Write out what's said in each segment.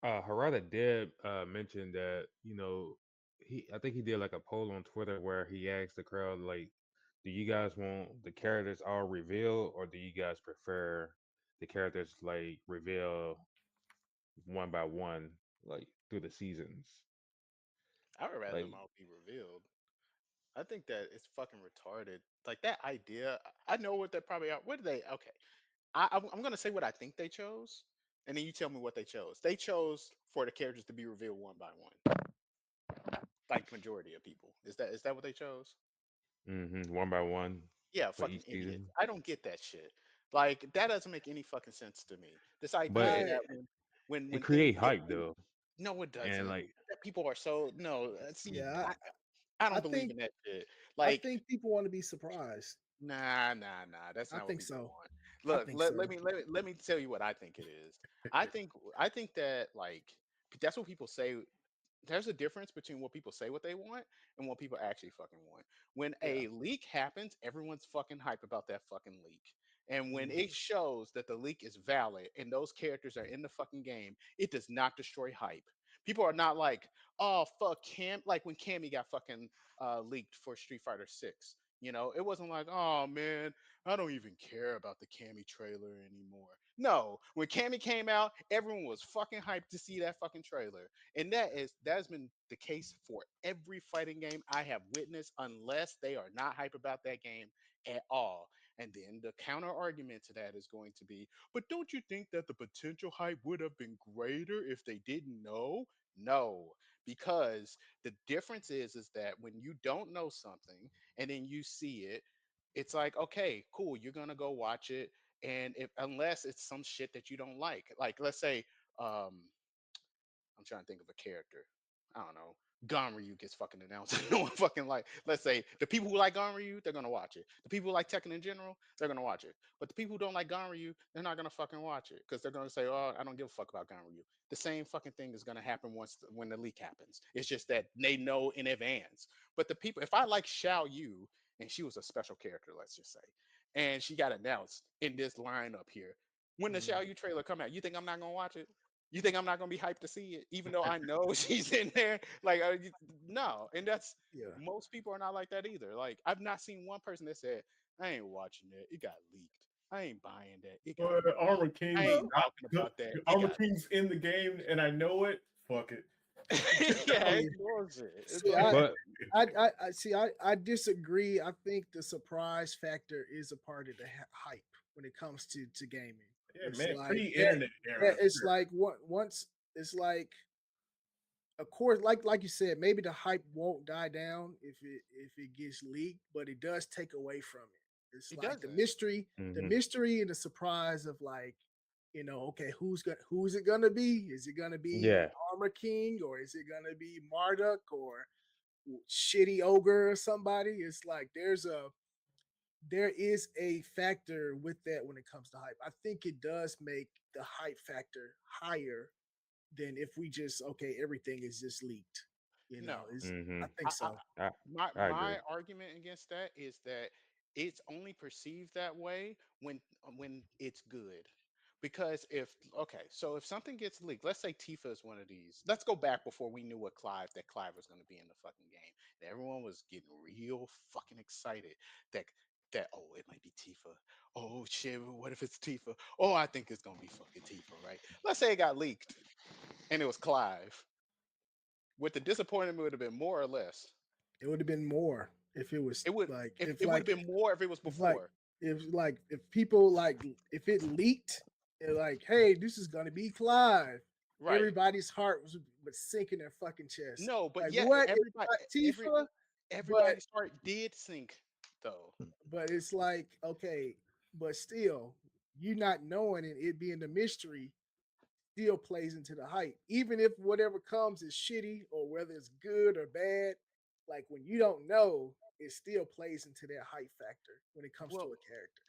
Harada did mention that, I think he did like a poll on Twitter where he asked the crowd like, do you guys want the characters all revealed, or do you guys prefer the characters like reveal one by one, like through the seasons? I would rather them Like, all be revealed. I think that it's fucking retarded. Like that idea. I know what they probably are. What do they? Okay, I'm gonna say what I think they chose, and then you tell me what they chose. They chose for the characters to be revealed one by one, like majority of people. Is that what they chose? one by one Yeah, for fucking each idiots. season. I don't get that shit. Like that doesn't make any fucking sense to me. This But idea it, that I when it things create get hype leaked, though, no, it and doesn't. like, That people are so no. See, yeah, I I don't believe think in that shit. I Like think people want to be surprised. nah. That's I not what think people so. want. I Look, think let so. me let me tell you what I think it is. I think that like that's what people say. There's a difference between what people say what they want and what people actually fucking want. When Yeah. a leak happens, everyone's fucking hype about that fucking leak. And when Mhm. it shows that the leak is valid and those characters are in the fucking game, it does not destroy hype. People are not like, oh fuck Cam, like when Cammy got fucking leaked for Street Fighter 6. It wasn't like, oh man, I don't even care about the Cammy trailer anymore. No, when Cammy came out, everyone was fucking hyped to see that fucking trailer. And that has been the case for every fighting game I have witnessed, unless they are not hype about that game at all. And then the counter argument to that is going to be, but don't you think that the potential hype would have been greater if they didn't know? No, because the difference is that when you don't know something and then you see it, it's like, okay, cool, you're gonna go watch it. And if unless it's some shit that you don't like let's say, um, I'm trying to think of a character. I don't know. Ganryu gets fucking announced. No one fucking like. Let's say the people who like Ganryu, they're gonna watch it. The people who like Tekken in general, they're gonna watch it. But the people who don't like Ganryu, they're not gonna fucking watch it because they're gonna say, "Oh, I don't give a fuck about Ganryu." The same fucking thing is gonna happen when the leak happens. It's just that they know in advance. But the people, if I like Xiao Yu and she was a special character, let's just say, and she got announced in this lineup here, when the Mhm. Xiao Yu trailer come out, you think I'm not gonna watch it? You think I'm not gonna be hyped to see it, even though I know she's in there? Like, no. And that's Yeah. most people are not like that either. Like, I've not seen one person that said, "I ain't watching it. It got leaked. I ain't buying that. It got But leaked. Armor I King's ain't Well, not talking good. about that. It Armor got King's in the game, and I know it. Fuck it. yeah, see, it's bullshit. It's see, like, but I see. I disagree. I think the surprise factor is a part of the hype when it comes to gaming. Yeah, It's man. like that. Pre-internet era. It's like once it's like, of course, like you said, maybe the hype won't die down if it gets leaked, but it does take away from it. It's it like doesn't. the hmm mystery and the surprise of like, okay, who's it gonna be? Is it gonna be yeah, Armor King, or is it gonna be Marduk, or shitty ogre or somebody? It's like there is a factor with that when it comes to hype. I think it does make the hype factor higher than if we just, okay, everything is just leaked. No. Is hmm I think I, I, so. I my I agree. my argument against that is that it's only perceived that way when it's good. Because if okay, so if something gets leaked, let's say Tifa is one of these. Let's go back before we knew that Clive was going to be in the fucking game. And everyone was getting real fucking excited that oh, it might be Tifa. Oh shit, what if it's Tifa? Oh, I think it's gonna be fucking Tifa, right? Let's say it got leaked and it was Clive. Would the disappointment would have been more or less? It would have been more if it was It would like if it would have been more if it was if like before. if people like if it leaked, they're like, hey, this is gonna be Clive. Right. Everybody's heart was sink in their fucking chest. No, but Like, yet what? It's everybody not every Tifa, but everybody's heart did sink though. it's like, okay, but still, you not knowing and it being the mystery still plays into the hype. Even if whatever comes is shitty or whether it's good or bad, like when you don't know, it still plays into that hype factor when it comes to Well, a character.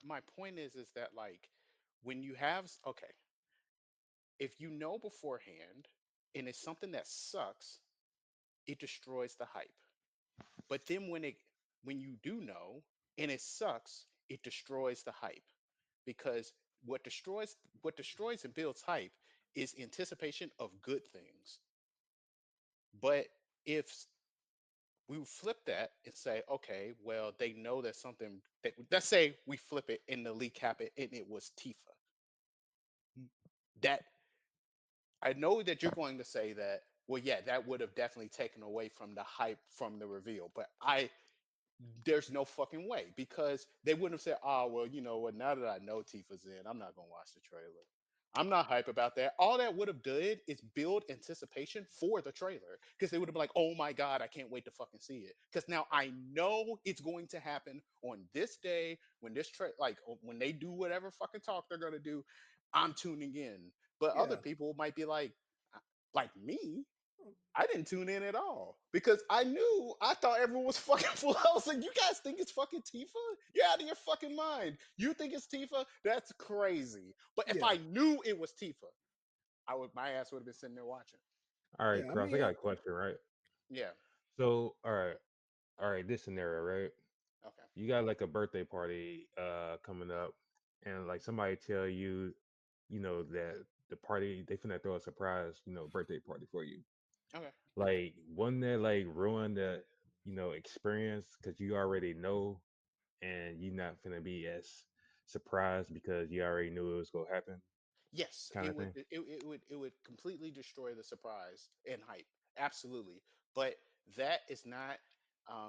my point is that like when you have okay, if you know beforehand and it's something that sucks, it destroys the hype. But then when you do know and it sucks, it destroys the hype because what destroys and builds hype is anticipation of good things. But if we flip that and say, okay, well, they know that something that, let's say we flip it and the leak happened and it was Tifa. That I know that you're going to say that, well, yeah, that would have definitely taken away from the hype from the reveal. But there's no fucking way because they wouldn't have said, oh, well, you know what? Now that I know Tifa's in, I'm not going to watch the trailer. I'm not hype about that. All that would have done is build anticipation for the trailer because they would have been like, oh my God, I can't wait to fucking see it. Because now I know it's going to happen on this day when when they do whatever fucking talk they're going to do, I'm tuning in. But other Yeah. people might be like me, I didn't tune in at all because I thought everyone was fucking full. I was like, you guys think it's fucking Tifa? You're out of your fucking mind. You think it's Tifa? That's crazy. But if Yeah. I knew it was Tifa, my ass would have been sitting there watching. All right, Yeah. I Cross, I mean, got a question, right? Yeah. So, all right, this scenario, right? Okay. You got like a birthday party coming up, and like somebody tell you, you know, that the party they finna throw a surprise, you know, birthday party for you. Okay. Like, wouldn't that like ruin the, you know, experience because you already know, and you're not finna be as surprised because you already knew it was gonna happen, Yes, kind it of would thing. it would completely destroy the surprise and hype. Absolutely. But that is not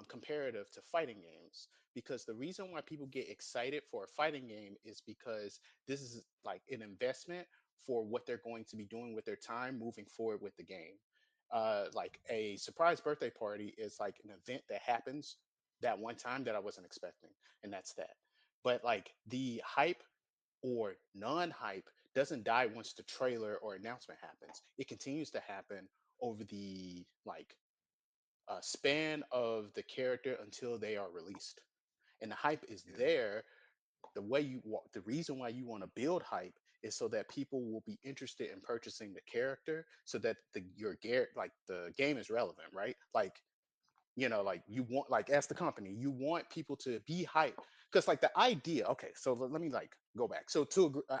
comparative to fighting games because the reason why people get excited for a fighting game is because this is like an investment for what they're going to be doing with their time moving forward with the game. Like a surprise birthday party is like an event that happens that one time that I wasn't expecting, and that's that. But like the hype or non-hype doesn't die once the trailer or announcement happens. It continues to happen over the span of the character until they are released. And the hype is yeah. there. The reason why you want to build hype is so that people will be interested in purchasing the character, so that the game is relevant, right? Like you want, like, as the company, you want people to be hyped because like the idea, okay, so let me like go back. So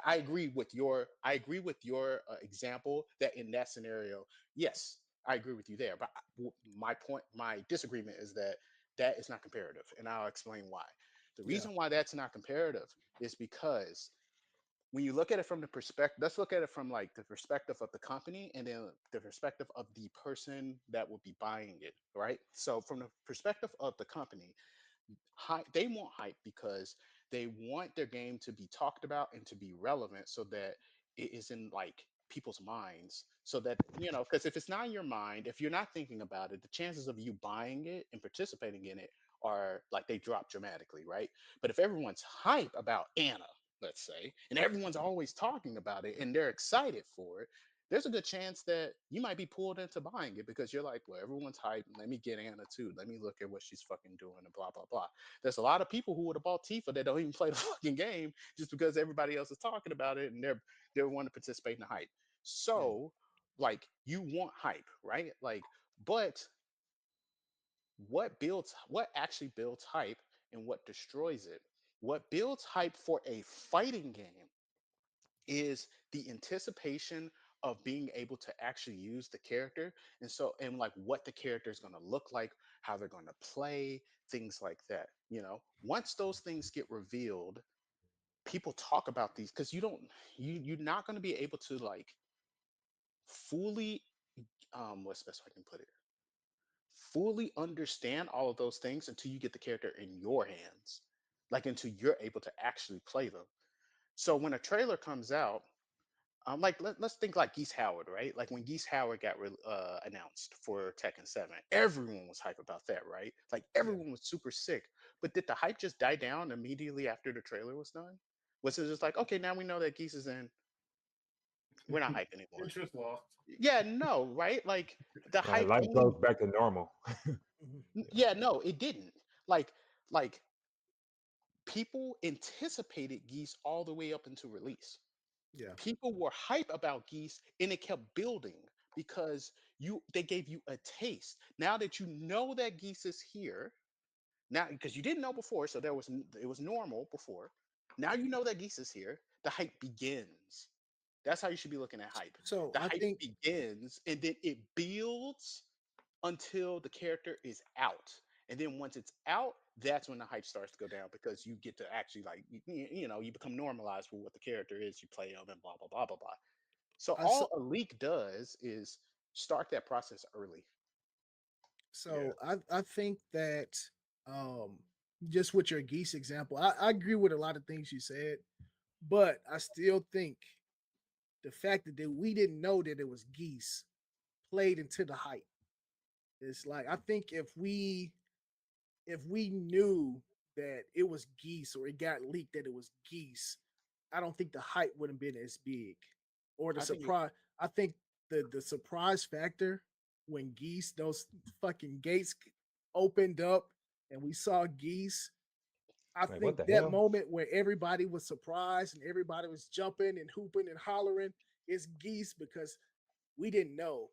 I agree with your example that in that scenario, yes, I agree with you there, but my disagreement is that that is not comparative, and I'll explain why. The Yeah. reason why that's not comparative is because when you look at it from the perspective, let's look at it from like the perspective of the company and then the perspective of the person that will be buying it, right? So from the perspective of the company, they want hype because they want their game to be talked about and to be relevant so that it is in like people's minds, so that because if it's not in your mind, if you're not thinking about it, the chances of you buying it and participating in it are like they drop dramatically, right? But if everyone's hype about Anna, let's say, and everyone's always talking about it and they're excited for it, there's a good chance that you might be pulled into buying it because you're like, well, everyone's hyped. Let me get Anna too. Let me look at what she's fucking doing and blah blah blah. There's a lot of people who would have bought Tifa that don't even play the fucking game just because everybody else is talking about it and they want to participate in the hype. Yeah. So, like, you want hype, right? Like, but what actually builds hype and what destroys it? What builds hype for a fighting game is the anticipation of being able to actually use the character, and like what the character is going to look like, how they're going to play, things like that. Once those things get revealed, people talk about these because you're not going to be able to like fully what's the best way I can put it, fully understand all of those things until you get the character in your hands, like until you're able to actually play them. So when a trailer comes out, like let's think like Geese Howard, right? Like when Geese Howard got announced for Tekken 7, everyone was hype about that, right? Like Yeah. everyone was super sick. But did the hype just die down immediately after the trailer was done? Was it just like, okay, now we know that Geese is in, we're not hype anymore? Interest lost. Yeah, no, right? Like the Like hype life only, goes back to normal. Mhm. yeah, no, it didn't. Like people anticipated Geese all the way up into release. Yeah. People were hype about Geese and it kept building because they gave you a taste. Now that you know that Geese is here, now because you didn't know before, so it was normal before. Now you know that Geese is here, the hype begins. That's how you should be looking at hype. So The I hype think begins and then it builds until the character is out. And then once it's out, that's when the hype starts to go down because you get to actually like you become normalized with what the character is. You play them and blah blah blah blah blah. So I so, all a leak does is start that process early. Yeah. I think that um just with your geese example, I agree with a lot of things you said, but I still think the fact that we didn't know that it was geese played into the hype. It's like I think if we knew that it was geese or it got leaked that it was geese, I don't think the hype would have been as big or the I think it, surprise. I think the surprise factor when geese those fucking gates opened up and we saw geese. I Like what think the that hell? moment where everybody was surprised and everybody was jumping and hooping and hollering is geese because we didn't know.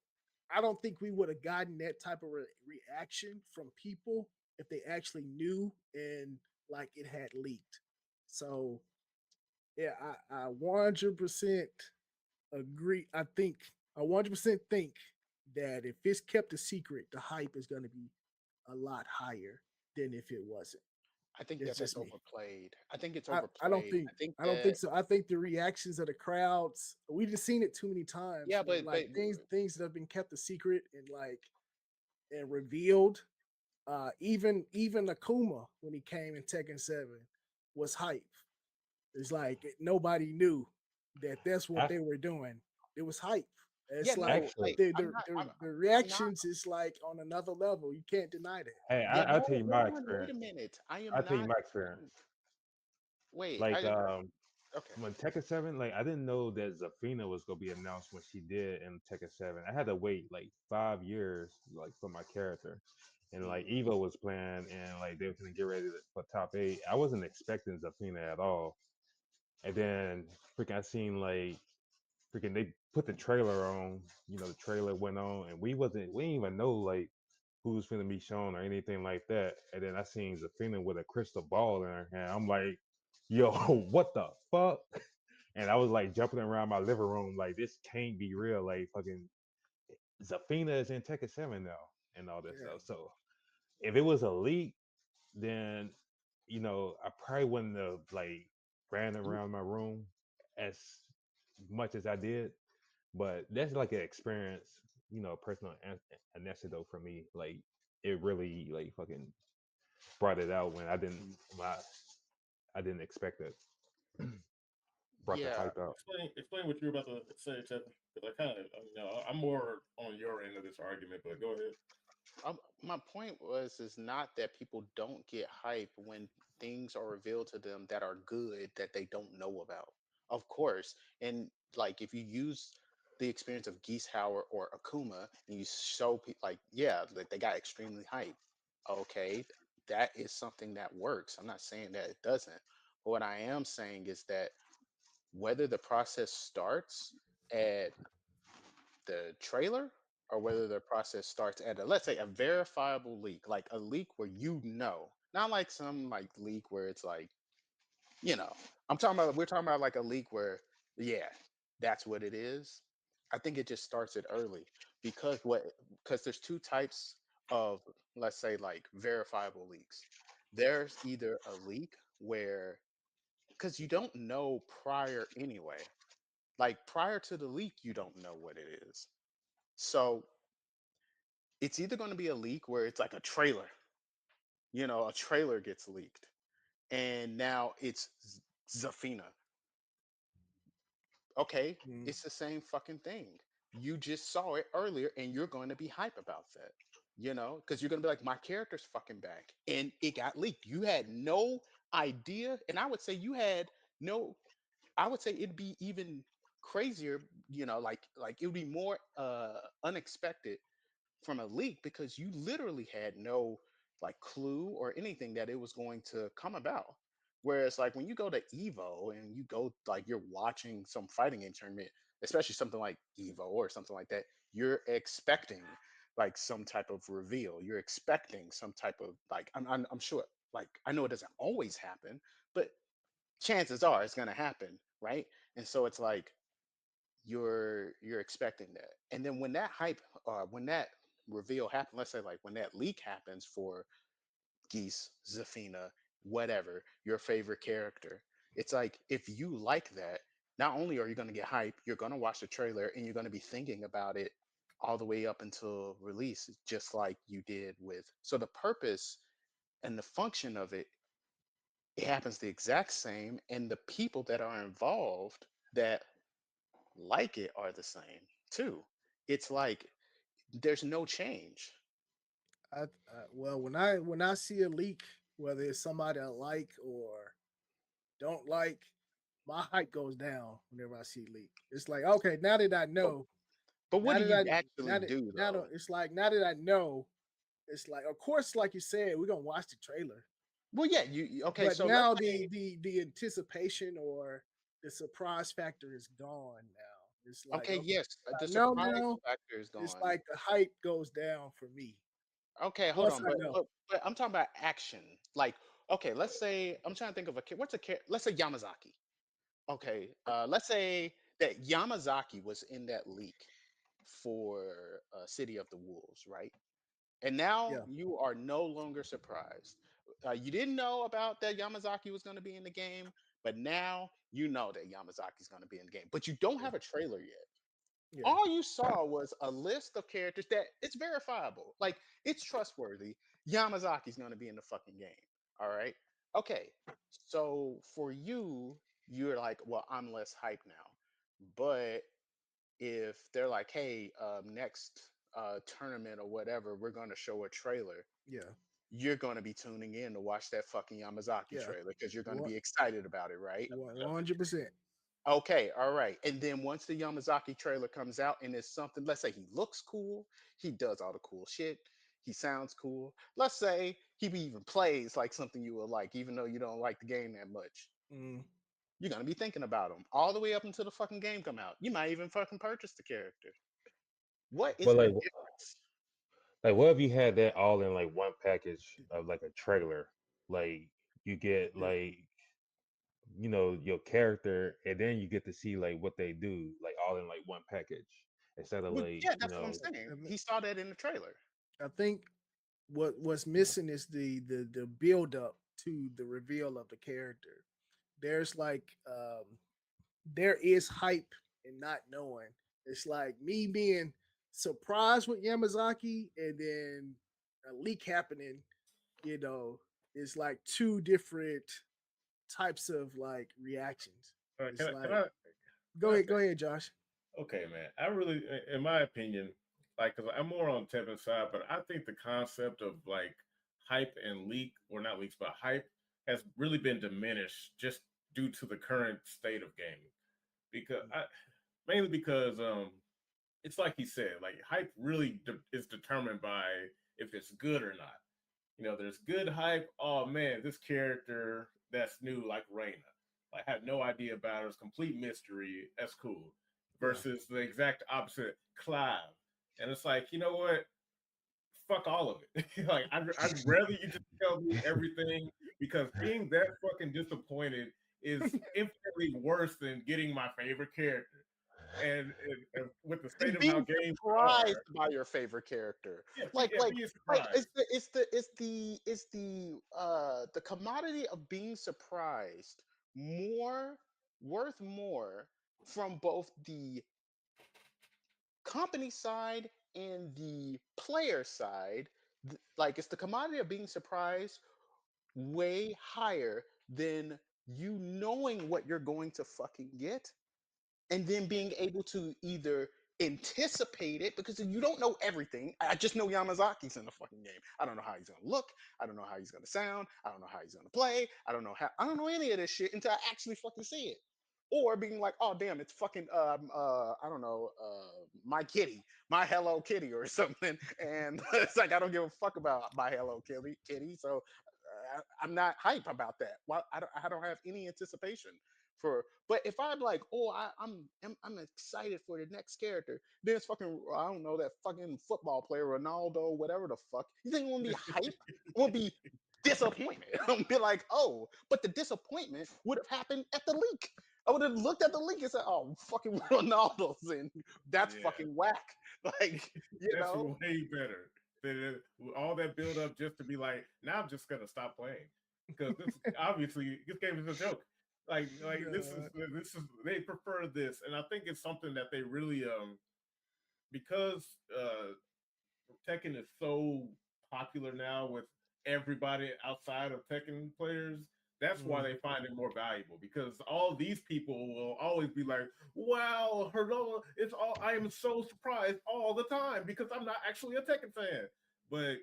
I don't think we would have gotten that type of reaction from people if they actually knew and like it had leaked. So yeah, I 100% agree. I 100% think that if it's kept a secret, the hype is going to be a lot higher than if it wasn't. I think It's that that's just me. overplayed. I think it's I don't overplayed. think I think I don't think that so. I think the reactions of the crowds, we've just seen it too many times yeah, when but like things that have been kept a secret and like and revealed. Even Akuma when he came in Tekken 7 was hype. It's like nobody knew that that's what I they were doing. It was hype. yeah, It's like no, actually, like the I'm not. reactions is like on another level. You can't deny that. hey, Yeah, I'll no, tell you hold my on, wait a experience. minute. I am I'll tell you not. my experience. Wait, Like okay. when Tekken 7, like I didn't know that Zafina was gonna be announced when she did in Tekken 7. I had to wait like 5 years like for my character. And like Mm, Evo was playing and like they were gonna get ready for top eight. I wasn't expecting Zafina at all. And then freaking I seen like freaking they put the trailer on, the trailer went on and we didn't even know like who was gonna be shown or anything like that. And then I seen Zafina with a crystal ball in her hand. I'm like, yo, what the fuck? And I was like jumping around my living room, like this can't be real. Like fucking Zafina is in Tekken 7 now and all this Yeah. stuff. So if it was a leak, then I probably wouldn't have like ran around my room as much as I did. But that's like an experience, personal anecdote for me. Like it really like fucking brought it out when I didn't expect it. Brought the yeah, hype out. Explain what you're about to say, Tevin. Because I kind of, I'm more on your end of this argument. But go ahead. my point was is not that people don't get hype when things are revealed to them that are good that they don't know about. Of course, and like if you use the experience of Geeshauer or Akuma and you show people like yeah, like they got extremely hype. Okay, that is something that works. I'm not saying that it doesn't. But what I am saying is that whether the process starts at the trailer or whether the process starts at let's say a verifiable leak, like a leak where not like some like leak where it's like, you know, we're talking about like a leak where, yeah, that's what it is. I think it just starts it early because there's two types of, let's say, like verifiable leaks. There's either a leak where, because you don't know prior anyway, like prior to the leak, you don't know what it is. So it's either going to be a leak where it's like a trailer, a trailer gets leaked, and now it's Zafina. Okay, Mm. it's the same fucking thing. You just saw it earlier, and you're going to be hype about that, because you're going to be like, my character's fucking back, and it got leaked. You had no idea, and I would say you had no. I would say it'd be even crazier, like it would be more unexpected from a leak because you literally had no like clue or anything that it was going to come about. Whereas like when you go to Evo and you go like you're watching some fighting game tournament, especially something like Evo or something like that, you're expecting like some type of reveal. You're expecting some type of like I'm sure like I know it doesn't always happen, but chances are it's gonna happen, right? And so it's like you're expecting that. And then when that hype, when that reveal happens, let's say like when that leak happens for Geese, Zafina, whatever, your favorite character. It's like if you like that, not only are you going to get hype, you're going to watch the trailer and you're going to be thinking about it all the way up until release, just like you did with. So the purpose and the function of it happens the exact same, and the people that are involved that like it are the same too. It's like there's no change. Well, when I see a leak, whether it's somebody I like or don't like, my hype goes down whenever I see leak. It's like, okay, now that I But, know, but what now do that I you actually now that do now that though? it's like now that I know, it's like, of course, like you said, we're gonna watch the trailer. Well, yeah, okay, But so let's now say the anticipation or the surprise factor is gone now. It's like, okay, okay, yes, the I know surprise now. factor is It's gone. like the hype goes down for me Okay, hold once on, I know. but I'm talking about action. Like, okay, let's say I'm trying to think of what's let's say Yamazaki. Okay, let's say that Yamazaki was in that leak for City of the Wolves, right? And now Yeah, you are no longer surprised. You didn't know about that Yamazaki was going to be in the game, but now you know that Yamazaki is going to be in the game. But you don't yeah, have a trailer yet. yeah, All you saw was a list of characters that it's verifiable, like it's trustworthy. Yamazaki's going to be in the fucking game. All right. Okay. So for you, you're like, well, I'm less hype now. But if they're like, hey, next tournament or whatever, we're going to show a trailer, yeah, you're going to be tuning in to watch that fucking Yamazaki yeah. trailer because you're going to One be excited about it, right? 100%. Okay, all right. And then once the Yamazaki trailer comes out and it's something, let's say he looks cool, he does all the cool shit, he sounds cool. Let's say he even plays like something you will like, even though you don't like the game that much. Mm. You're gonna be thinking about him all the way up until the fucking game come out. You might even fucking purchase the character. What is But the like, difference? what if you had that all in like one package of like a trailer? Like you get Yeah. like your character, and then you get to see like what they do, like all in like one package instead of Well, like yeah, that's what I'm saying. He saw that in the trailer. I think what's missing is the build up to the reveal of the character. There's like there is hype in not knowing. It's like me being surprised with Yamazaki and then a leak happening, you know, it's like two different types of like reactions. It's Can like I go say, ahead, Josh. okay, man. I really, in my opinion, like, cause I'm more on Tevin's side, but I think the concept of like hype and leak, or not leaks, but hype has really been diminished just due to the current state of gaming. Because mainly because it's like he said, like hype really is determined by if it's good or not. There's good hype. Oh man, this character that's new, like Reina. Like, I had no idea about her. It's complete mystery. That's cool. Yeah. Versus the exact opposite, Clive. And it's like, you know what? Fuck all of it. Like, I'd rather you just tell me everything, because being that fucking disappointed is infinitely worse than getting my favorite character. And with the state And of how being games surprised are, by your favorite character, yeah, like yeah, like being like surprised. the commodity of being surprised more worth more from both the company side and the player side. Like, it's the commodity of being surprised way higher than you knowing what you're going to fucking get, and then being able to either anticipate it, because you don't know everything. I just know Yamazaki's in the fucking game. I don't know how he's gonna look. I don't know how he's gonna sound. I don't know how he's gonna play. I don't know any of this shit until I actually fucking see it. Or being like, oh damn, it's fucking I don't know, my kitty, my Hello Kitty or something, and it's like I don't give a fuck about my Hello Kitty, so I'm not hype about that. Why I don't have any anticipation for. But if I'm like, oh, I'm excited for the next character, then it's fucking, I don't know, that fucking football player Ronaldo, whatever the fuck. You think I'm gonna be hype? I'm gonna be disappointed. I'm gonna be like, oh, but the disappointment would have happened at the leak. I would have looked at the leak and said, "Oh, fucking Ronaldo's in. That's Yeah, fucking whack." Like, you that's know, way better than all that build up just to be like, now I'm just gonna stop playing because this obviously this game is a joke. Like Nah, this is they prefer this, and I think it's something that they really because Tekken is so popular now with everybody outside of Tekken players. That's why mm, they find it more valuable because all these people will always be like, "Wow, Herlola, it's all." I am so surprised all the time because I'm not actually a Tekken fan. But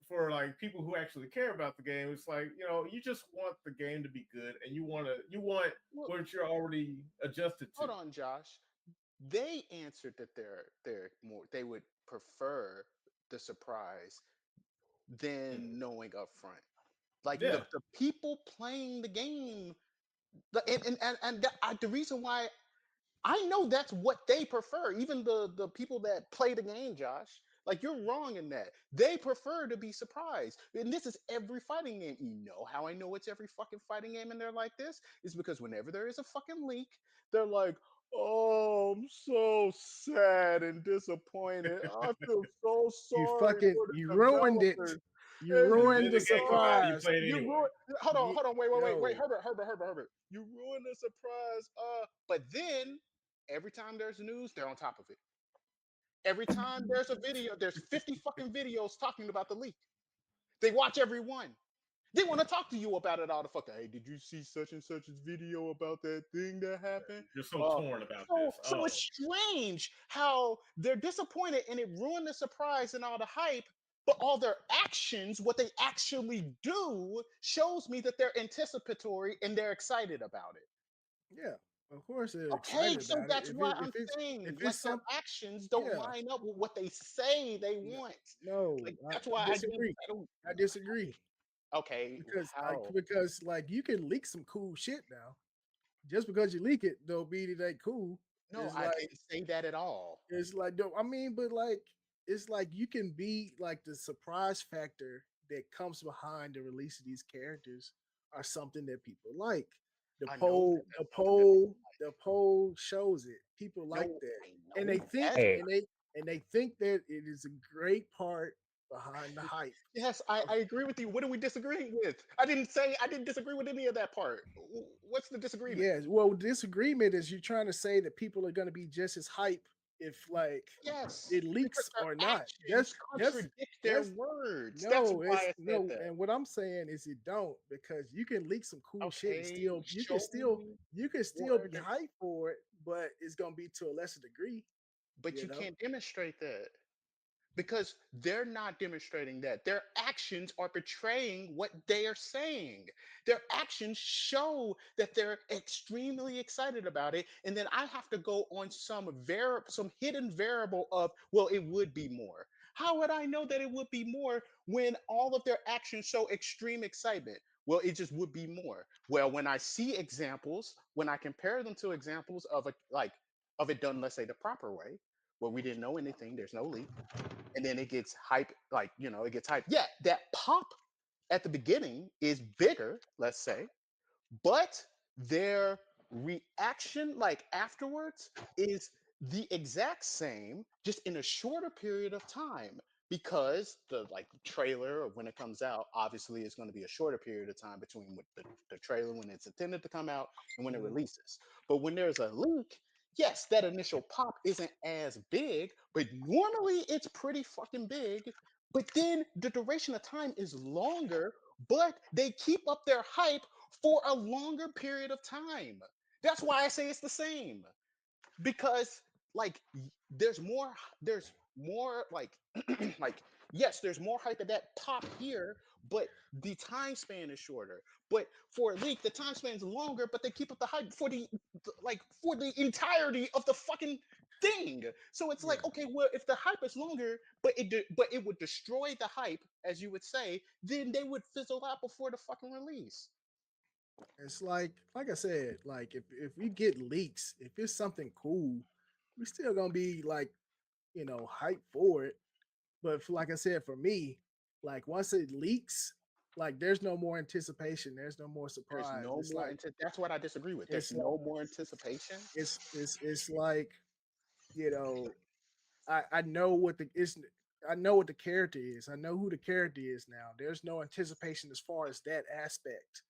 for like people who actually care about the game, it's like you just want the game to be good, and you want well, what you're already adjusted hold to. on, Josh. They answered that they're more they would prefer the surprise Mhm. than knowing upfront. Like Yeah, the people playing the game, the reason why I know that's what they prefer. Even the people that play the game, Josh. Like you're wrong in that. They prefer to be surprised. And this is every fighting game. You know how I know it's every fucking fighting game and they're like this? Is because whenever there is a fucking leak, they're like, "Oh, I'm so sad and disappointed. I feel so you sorry fucking for you the ruined it. developers. You And and ruined then the the game comes out, and you surprise. play it you anyway. ruined You, hold on, wait, yo, Herbert. You ruined the surprise. But then every time there's news, they're on top of it. Every time there's a video, there's 50 fucking videos talking about the leak. They watch every one. They want to talk to you about it all the fucking. Hey, did you see such and such's video about that thing that happened? You're so Uh, torn about so this. so it's Oh, strange how they're disappointed and it ruined the surprise and all the hype. But all their actions, what they actually do, shows me that they're anticipatory and they're excited about it. yeah, of course they're Okay, excited so about it. that's why I'm saying, If like, it's their some actions don't yeah, line up with what they say they no, want. no, Like, I that's why disagree. I don't. I disagree Okay, how? because like you can leak some cool shit now. Just because you leak it, don't mean it ain't cool. No, It's I like didn't say that at all. no, I mean, but like it's like you can be like the surprise factor that comes behind the release of these characters are something that people like. I know that that's something that people The poll shows it. People like know. that. I And know that. Hey, they think that it is a great part behind the hype. Yes, I agree with you. What are we disagreeing with? I didn't disagree with any of that part. What's the disagreement? Yes. Well, disagreement is you're trying to say that people are going to be just as hype if like Yes, it because leaks their or not. actions contradict their That's words. That's no, why it's I said no. that. And what I'm saying is it don't because you can leak some cool shit and Okay, still show me you can still where be they're, hyped for it, but it's gonna be to a lesser degree. but You you know. can't demonstrate that. Because they're not demonstrating that. Their actions are betraying what they are saying. Their actions show that they're extremely excited about it. And then I have to go on some hidden variable of, well, it would be more. How would I know that it would be more when all of their actions show extreme excitement? Well, it just would be more. Well, when I see examples, when I compare them to examples of of it done, let's say the proper way, where we didn't know anything, there's no leak and then it gets hype, like it gets hype. Yeah, that pop at the beginning is bigger, let's say, but their reaction, like afterwards, is the exact same, just in a shorter period of time. Because the trailer or when it comes out, obviously it's going to be a shorter period of time between the trailer when it's intended to come out and when it Mhm. releases. But when there's a leak, yes, that initial pop isn't as big, but normally it's pretty fucking big. But then the duration of time is longer, but they keep up their hype for a longer period of time. That's why I say it's the same because there's more like like yes, there's more hype at that pop here, but the time span is shorter. But for a leak, the time span is longer, but they keep up the hype for for the entirety of the fucking thing. So it's like, Yeah. okay, well, if the hype is longer, but it would destroy the hype, as you would say, then they would fizzle out before the fucking release. It's like I said, like if we get leaks, if it's something cool, we still gonna be like hyped for it. But like I said, for me, like once it leaks, Like there's no more anticipation. There's no more There's surprise. no more that's what I disagree with. There's It's like no more anticipation. it's like, you know, I know what the it's I know what the character is. I know who the character is now. There's no anticipation as far as that aspect.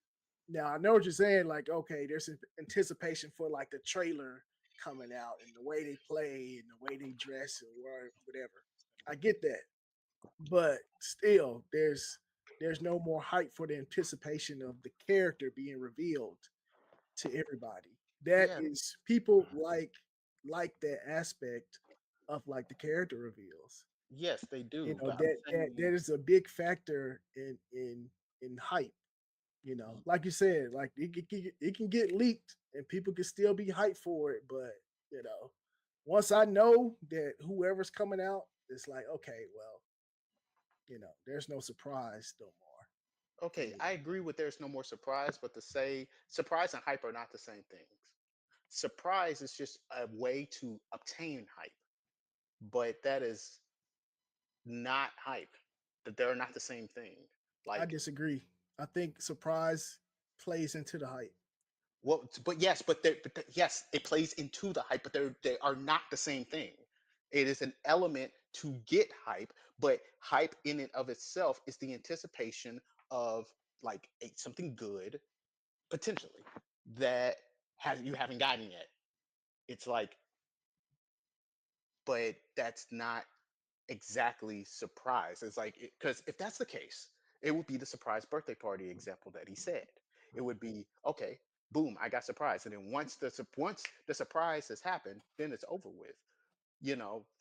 Now I know what you're saying. Like, okay, there's anticipation for like the trailer coming out and the way they play and the way they dress or whatever. I get that, but still, there's no more hype for the anticipation of the character being revealed to everybody. That Yeah, is people like that aspect of like the character reveals. yes, they You do, know, but I'm that saying is a big factor in hype. You know, like you said, like it can get leaked and people can still be hyped for it, but you know, once I know that whoever's coming out, it's like, okay, well, you know, there's no surprise no more for okay, me. I agree with there's no more surprise, but to say surprise and hype are not the same things. Surprise is just a way to obtain hype, but that is not hype. That they're not the same thing. I Like, disagree. I think surprise plays into the hype. well, yes, it plays into the hype, but they are not the same thing. It is an element to get hype, but hype in and of itself is the anticipation of like something good potentially that has you haven't gotten yet. It's like, but that's not exactly surprise. It's like because if that's the case, it would be the surprise birthday party example that he said. It would be okay, boom, I got surprised, and then once the surprise has happened, then it's over with.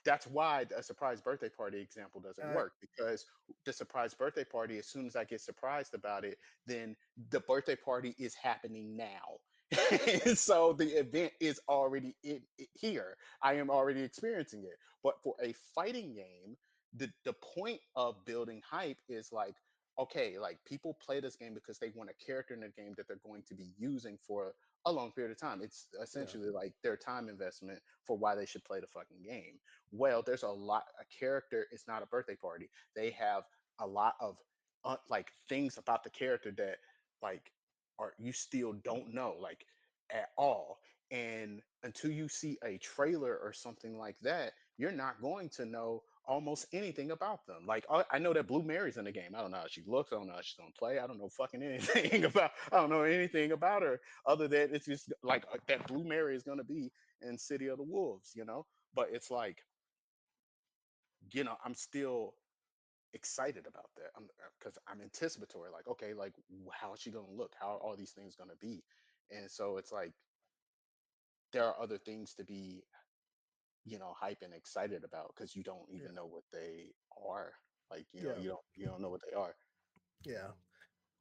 That's why a surprise birthday party example doesn't I work because the surprise birthday party, as soon as I get surprised about it, then the birthday party is happening now. And so the event is already here. I am already experiencing it. But for a fighting game, the point of building hype is like, okay, like people play this game because they want a character in the game that they're going to be using for a long period of time. It's yeah essentially like their time investment for why they should play the fucking game. Well, there's a character is not a birthday party. They have a lot of like things about the character that like are you still don't know like at all. And until you see a trailer or something like that, you're not going to know almost anything about them. Like I know that Blue Mary's in the game. I don't know how she looks. I don't know how she's gonna play. I don't know fucking anything about. I don't know anything about her other than it's just like that Blue Mary is gonna be in City of the Wolves. But it's like I'm still excited about that. Because I'm anticipatory. Like okay, like how is she gonna look? How are all these things gonna be? And so it's like there are other things to be hype and excited about because you don't even yeah know what they are. Like yeah you don't know what they are. yeah.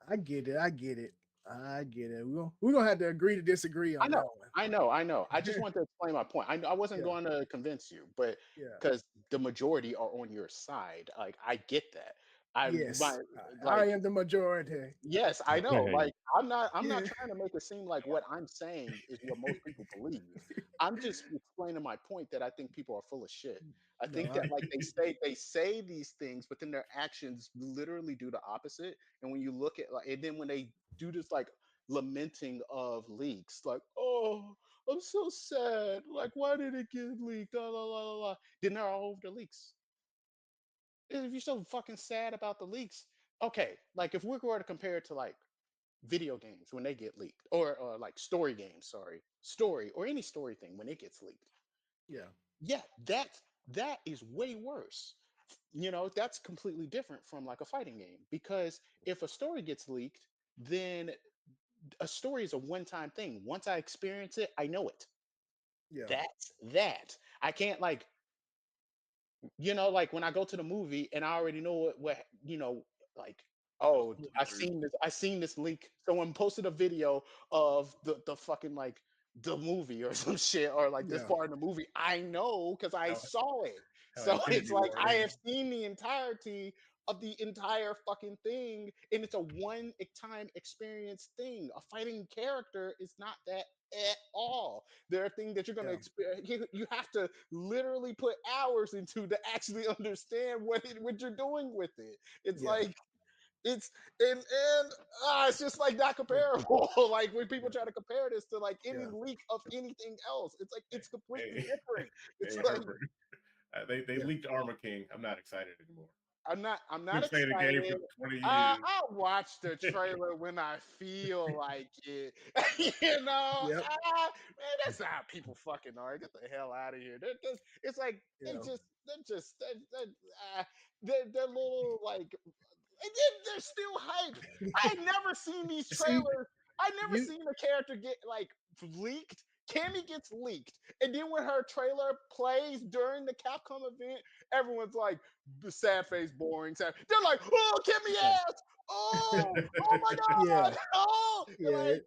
I get it. I get it. I get it. We're gonna have to agree to disagree I on know, that one. I know. I just wanted to explain my point. I wasn't Yeah going to convince you, but yeah because the majority are on your side, like I get that. I yes. my I like am the majority. Yes, I know. Hey, Like I'm not Yeah trying to make it seem like what I'm saying is what most people believe. I'm just explaining my point that I think people are full of shit. I no think I that like they say these things, but then their actions literally do the opposite. And when you look at like and then when they do this like lamenting of leaks, like, oh, I'm so sad. Like, why did it get leaked? La, la, la, la, la. Then they're all over the leaks. If you're so fucking sad about the leaks, okay, like if we're going to compare it to like video games when they get leaked or like story games, sorry, story or any story thing when it gets leaked, yeah yeah, that is way worse. That's completely different from like a fighting game because if a story gets leaked, then a story is a one-time thing. Once I experience it, I know it. yeah That's that. I can't like when I go to the movie and I already know like, oh, I seen this link. Someone posted a video of the fucking like the movie or some shit or like this yeah part of the movie. I know because I how, saw it. how So it's Infinity like War I ended. have seen the entirety of the entire fucking thing, and it's a one-time experience thing. A fighting character is not that at all. There are things that you're going to yeah experience. You have to literally put hours into to actually understand what you're doing with it. It's yeah like It's just like not comparable. Like when people try to compare this to like any leak of anything else, it's like it's completely different. It's Hey, like Herbert. They leaked Armor King. I'm not excited anymore. I'm not Been saying the game excited. for 20 years. I'll watch the trailer when I feel like it. You know, Yep. Man, that's not how people fucking are. Get the hell out of here. It's like Yeah. they're little like they're still hype. I never seen these See, trailers. I never you seen a character get like leaked. Cammy gets leaked, and then when her trailer plays during the Capcom event, everyone's like, "The sad face, boring." Sad. They're like, "Oh, Cammy yeah. ass! Oh my Yeah. god! Oh!" They're Yeah. like,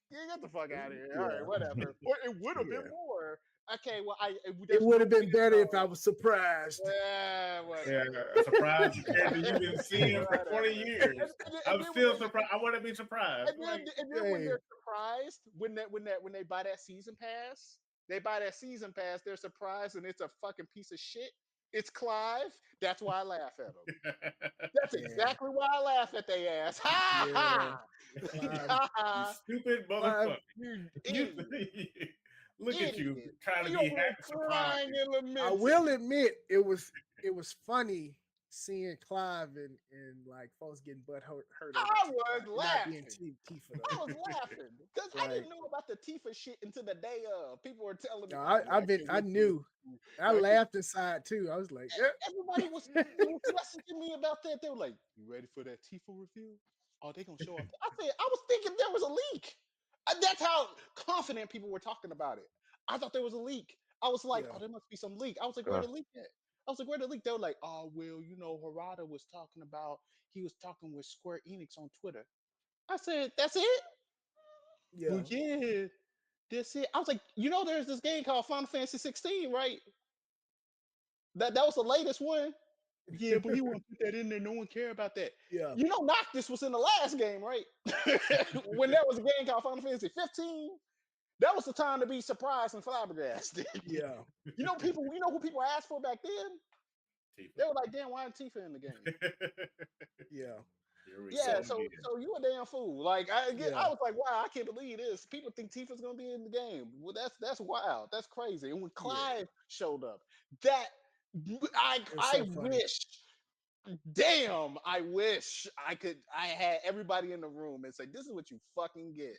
"Yeah, get the fuck out of here!" All right, Yeah. whatever. Or it would have Yeah. been more. Okay, well, It there's would no have been way to better if know. I was surprised. Yeah, Yeah, whatever. a surprise character you've been seeing for 20 Whatever. years. And I'm then still surprised. I want to be surprised. and then when Hey, they're surprised, when they buy that season pass, they're surprised and it's a fucking piece of shit. It's Clive. That's why I laugh at them. That's man. exactly why I laugh at their ass. Ha Yeah. ha! Clive, Ha You ha! stupid Clive, motherfucker. You You, idiot! look at you Idiot! trying to You be over there surprised. crying and I lamenting. will admit it was funny seeing Clive and like folks getting hurt over I was not being laughing. Tifa I though. was laughing because I didn't Like, know about the Tifa shit until the day of. People were telling me, no, "Oh yeah, I can't I wait for this." knew. I I can't. laughed inside too. I was like, Everybody was messaging me about that. They were like, "You ready for that Tifa reveal? Oh, they gonna show off." I said, "I was thinking there was a leak." That's how confident people were talking about it. I thought there was a leak. I was like, yeah, "Oh, there must be some leak." I was like, "Where the leak at?" I was like, "Where the leak?" They were like, "Oh, well, Harada was talking about. He was talking with Square Enix on Twitter." I said, "That's it." Well, yeah, yeah, that's it. I was like, there's this game called Final Fantasy 16, right? That was the latest one. Yeah, but he won't put that in there. No one care about that. yeah, Noctis was in the last game, right? When there was a game called Final Fantasy 15, that was the time to be surprised and flabbergasted. yeah, You know who people asked for back then? Tifa. They were like, "Damn, why isn't Tifa in the game?" yeah, Here we Yeah, go so again. so you a damn fool. Like I yeah, was like, wow, I can't believe this. People think Tifa's gonna be in the game. Well, that's wild. That's crazy. And when yeah. Clive showed up, that It was I so funny. wish, damn, I wish I had everybody in the room and say, this is what you fucking get.